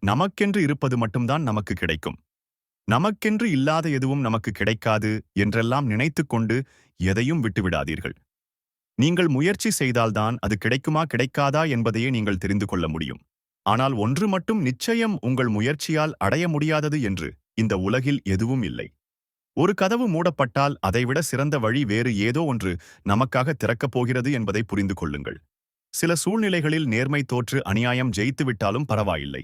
நமக்கென்று இருப்பது மட்டும்தான் நமக்கு கிடைக்கும். நமக்கென்று இல்லாத எதுவும் நமக்கு கிடைக்காது என்றெல்லாம் நினைத்துக்கொண்டு எதையும் விட்டுவிடாதீர்கள். நீங்கள் முயற்சி செய்தால்தான் அது கிடைக்குமா கிடைக்காதா என்பதையே நீங்கள் தெரிந்து கொள்ள முடியும். ஆனால் ஒன்று மட்டும் நிச்சயம், உங்கள் முயற்சியால் அடைய முடியாதது என்று இந்த உலகில் எதுவும் இல்லை. ஒரு கதவு மூடப்பட்டால் அதைவிட சிறந்த வழி வேறு ஏதோ ஒன்று நமக்காக திறக்கப் போகிறது என்பதை புரிந்து கொள்ளுங்கள். சில சூழ்நிலைகளில் நேர்மை தோற்று அநியாயம் ஜெயித்துவிட்டாலும் பரவாயில்லை.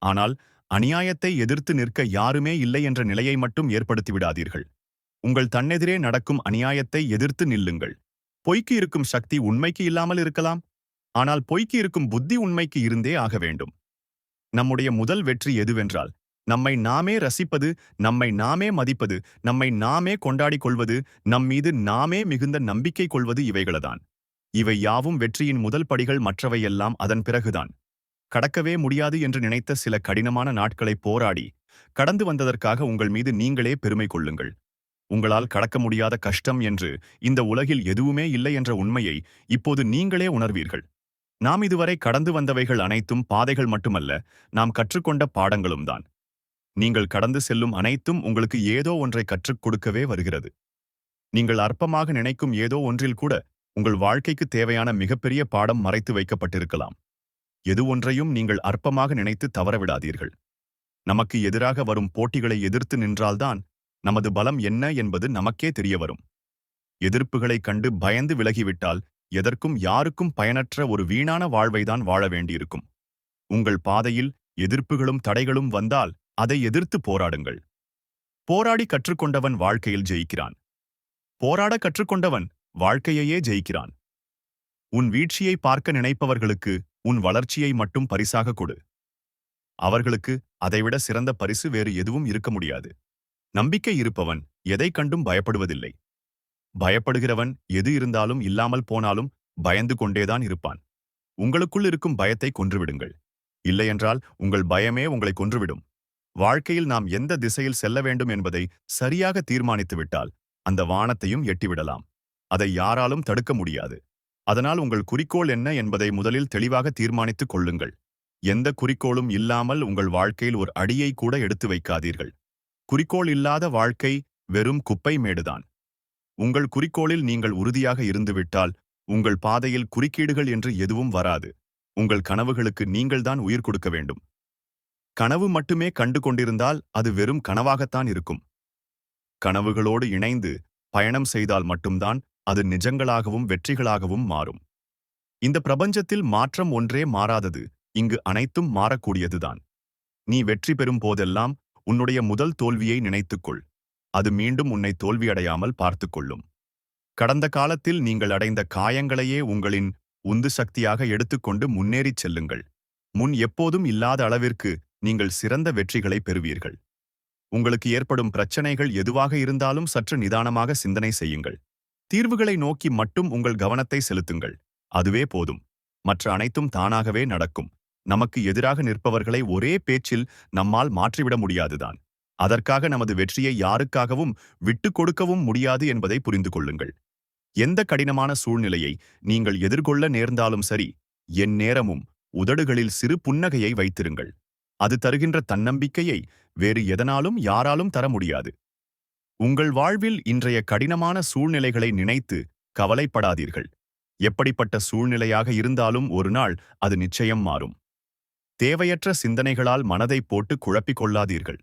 ஆனால் அநியாயத்தை எதிர்த்து நிற்க யாருமே இல்லை என்ற நிலையை மட்டும் ஏற்படுத்திவிடாதீர்கள். உங்கள் தன்னெதிரே நடக்கும் அநியாயத்தை எதிர்த்து நில்லுங்கள். பொய்க்கு இருக்கும் சக்தி உண்மைக்கு இல்லாமல் இருக்கலாம். ஆனால் பொய்க்கு இருக்கும் புத்தி உண்மைக்கு இருந்தே ஆக வேண்டும். நம்முடைய முதல் வெற்றி எதுவென்றால், நம்மை நாமே ரசிப்பது, நம்மை நாமே மதிப்பது, நம்மை நாமே கொண்டாடிக் கொள்வது, நம்மீது நாமே மிகுந்த நம்பிக்கை கொள்வது இவைகளதான். இவை யாவும் வெற்றியின் முதல் படிகள். மற்றவையெல்லாம் அதன் பிறகுதான். கடக்கவே முடியாது என்று நினைத்த சில கடினமான நாட்களை போராடி கடந்து வந்ததற்காக உங்கள் மீது நீங்களே பெருமை கொள்ளுங்கள். உங்களால் கடக்க முடியாத கஷ்டம் என்று இந்த உலகில் எதுவுமே இல்லை என்ற உண்மையை இப்போது நீங்களே உணர்வீர்கள். நாம் இதுவரை கடந்து வந்தவைகள் அனைத்தும் பாதைகள் மட்டுமல்ல, நாம் கற்றுக்கொண்ட பாடங்களும் தான். நீங்கள் கடந்து செல்லும் அனைத்தும் உங்களுக்கு ஏதோ ஒன்றை கற்றுக் கொடுக்கவே வருகிறது. நீங்கள் அற்பமாக நினைக்கும் ஏதோ ஒன்றில் கூட உங்கள் வாழ்க்கைக்கு தேவையான மிகப்பெரிய பாடம் மறைத்து வைக்கப்பட்டிருக்கலாம். எது ஒன்றையும் நீங்கள் அற்பமாக நினைத்து தவறவிடாதீர்கள். நமக்கு எதிராக வரும் போட்டிகளை எதிர்த்து நின்றால்தான் நமது பலம் என்ன என்பது நமக்கே தெரிய வரும். எதிர்ப்புகளைக் கண்டு பயந்து விலகிவிட்டால் எதற்கும் யாருக்கும் பயனற்ற ஒரு வீணான வாழ்வைதான் வாழ வேண்டியிருக்கும். உங்கள் பாதையில் எதிர்ப்புகளும் தடைகளும் வந்தால் அதை எதிர்த்து போராடுங்கள். போராடி கற்றுக்கொண்டவன் வாழ்க்கையில் ஜெயிக்கிறான். போராட கற்றுக்கொண்டவன் வாழ்க்கையையே ஜெயிக்கிறான். உன் வீழ்ச்சியை பார்க்க நினைப்பவர்களுக்கு உன் வளர்ச்சியை மட்டும் பரிசாக கொடு. அவர்களுக்கு அதைவிட சிறந்த பரிசு வேறு எதுவும் இருக்க முடியாது. நம்பிக்கை இருப்பவன் எதை கண்டும் பயப்படுவதில்லை. பயப்படுகிறவன் எது இருந்தாலும் இல்லாமல் போனாலும் பயந்து கொண்டேதான் இருப்பான். உங்களுக்குள் இருக்கும் பயத்தை கொன்றுவிடுங்கள். இல்லையென்றால் உங்கள் பயமே உங்களை கொன்றுவிடும். வாழ்க்கையில் நாம் எந்த திசையில் செல்ல வேண்டும் என்பதை சரியாக தீர்மானித்துவிட்டால் அந்த வானத்தையும் எட்டிவிடலாம். அதை யாராலும் தடுக்க முடியாது. அதனால் உங்கள் குறிக்கோள் என்ன என்பதை முதலில் தெளிவாக தீர்மானித்துக் கொள்ளுங்கள். எந்த குறிக்கோளும் இல்லாமல் உங்கள் வாழ்க்கையில் ஒரு அடியை கூட எடுத்து வைக்காதீர்கள். குறிக்கோள் இல்லாத வாழ்க்கை வெறும் குப்பை மேடுதான். உங்கள் குறிக்கோளில் நீங்கள் உறுதியாக இருந்துவிட்டால் உங்கள் பாதையில் குறுக்கீடுகள் என்று எதுவும் வராது. உங்கள் கனவுகளுக்கு நீங்கள்தான் உயிர் கொடுக்க வேண்டும். கனவு மட்டுமே கண்டு கொண்டிருந்தால் அது வெறும் கனவாகத்தான் இருக்கும். கனவுகளோடு இணைந்து பயணம் செய்தால் மட்டும்தான் அது நிஜங்களாகவும் வெற்றிகளாகவும் மாறும். இந்த பிரபஞ்சத்தில் மாற்றம் ஒன்றே மாறாதது. இங்கு அனைத்தும் மாறக்கூடியதுதான். நீ வெற்றி பெறும் போதெல்லாம் உன்னுடைய முதல் தோல்வியை நினைத்துக்கொள். அது மீண்டும் உன்னை தோல்வியடையாமல் பார்த்துக்கொள்ளும். கடந்த காலத்தில் நீங்கள் அடைந்த காயங்களையே உங்களின் உந்து சக்தியாக எடுத்துக்கொண்டு முன்னேறிச் செல்லுங்கள். முன் எப்போதும் இல்லாத அளவிற்கு நீங்கள் சிறந்த வெற்றிகளை பெறுவீர்கள். உங்களுக்கு ஏற்படும் பிரச்சனைகள் எதுவாக இருந்தாலும் சற்று நிதானமாக சிந்தனை செய்யுங்கள். தீர்வுகளை நோக்கி மட்டும் உங்கள் கவனத்தை செலுத்துங்கள். அதுவே போதும். மற்ற அனைத்தும் தானாகவே நடக்கும். நமக்கு எதிராக நிற்பவர்களை ஒரே பேச்சில் நம்மால் மாற்றிவிட முடியாதுதான். அதற்காக நமது வெற்றியை யாருக்காகவும் விட்டுக் கொடுக்கவும் முடியாது என்பதை புரிந்து கொள்ளுங்கள். எந்த கடினமான சூழ்நிலையை நீங்கள் எதிர்கொள்ள நேர்ந்தாலும் சரி, என் நேரமும் உதடுகளில் சிறு புன்னகையை வைத்திருங்கள். அது தருகின்ற தன்னம்பிக்கையை வேறு எதனாலும் யாராலும் தர முடியாது. உங்கள் வாழ்வில் இன்றைய கடினமான சூழ்நிலைகளை நினைத்து கவலைப்படாதீர்கள். எப்படிப்பட்ட சூழ்நிலையாக இருந்தாலும் ஒரு நாள் அது நிச்சயம் மாறும். தேவையற்ற சிந்தனைகளால் மனதை போட்டு குழப்பிக் கொள்ளாதீர்கள்.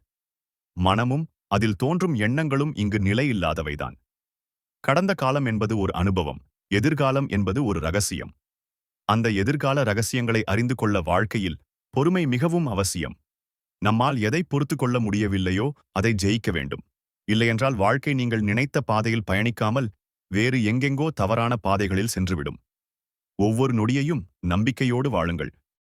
மனமும் அதில் தோன்றும் எண்ணங்களும் இங்கு நிலையில்லாதவைதான். கடந்த காலம் என்பது ஒரு அனுபவம், எதிர்காலம் என்பது ஒரு ரகசியம். அந்த எதிர்கால ரகசியங்களை அறிந்து கொள்ள வாழ்க்கையில் பொறுமை மிகவும் அவசியம். நம்மால் எதை பொறுத்து கொள்ள முடியவில்லையோ அதை ஜெயிக்க வேண்டும். இல்லையென்றால் வாழ்க்கை நீங்கள் நினைத்த பாதையில் பயணிக்காமல் வேறு எங்கெங்கோ தவறான பாதைகளில் சென்றுவிடும். ஒவ்வொரு நொடியையும் நம்பிக்கையோடு வாழுங்கள்.